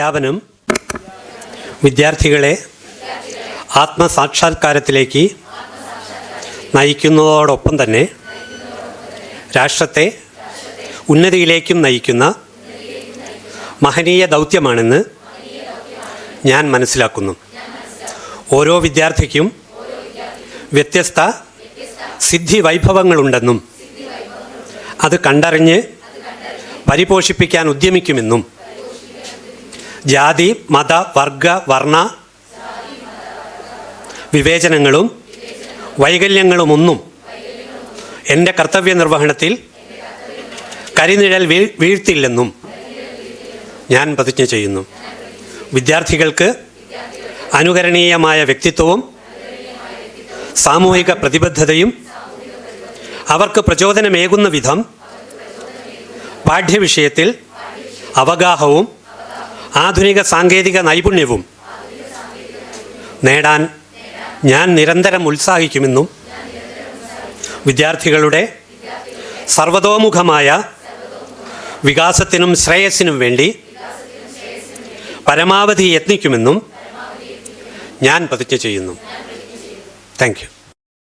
അധ്യാപനം വിദ്യാർത്ഥികളെ ആത്മസാക്ഷാത്കാരത്തിലേക്ക് നയിക്കുന്നതോടൊപ്പം തന്നെ രാഷ്ട്രത്തെ ഉന്നതിയിലേക്കും നയിക്കുന്ന മഹനീയ ദൗത്യമാണെന്ന് ഞാൻ മനസ്സിലാക്കുന്നു. ഓരോ വിദ്യാർത്ഥിക്കും വ്യത്യസ്ത സിദ്ധി വൈഭവങ്ങളുണ്ടെന്നും അത് കണ്ടറിഞ്ഞ് പരിപോഷിപ്പിക്കാൻ ഉദ്യമിക്കുമെന്നും ജാതി, മത, വർഗ, വർണ്ണ വിവേചനങ്ങളും വൈകല്യങ്ങളുമൊന്നും എൻ്റെ കർത്തവ്യ നിർവഹണത്തിൽ കരിനിഴൽ വീഴ്ത്തില്ലെന്നും ഞാൻ പ്രതിജ്ഞ ചെയ്യുന്നു. വിദ്യാർത്ഥികൾക്ക് അനുകരണീയമായ വ്യക്തിത്വവും സാമൂഹിക പ്രതിബദ്ധതയും അവർക്ക് പ്രചോദനമേകുന്ന വിധം പാഠ്യവിഷയത്തിൽ അവഗാഹവും ആധുനിക സാങ്കേതിക നൈപുണ്യവും നേടാൻ ഞാൻ നിരന്തരം ഉത്സാഹിക്കുമെന്നും വിദ്യാർത്ഥികളുടെ സർവതോമുഖമായ വികാസത്തിനും ശ്രേയസ്സിനും വേണ്ടി പരമാവധി യത്നിക്കുമെന്നും ഞാൻ പ്രതിജ്ഞ ചെയ്യുന്നു. Thank you.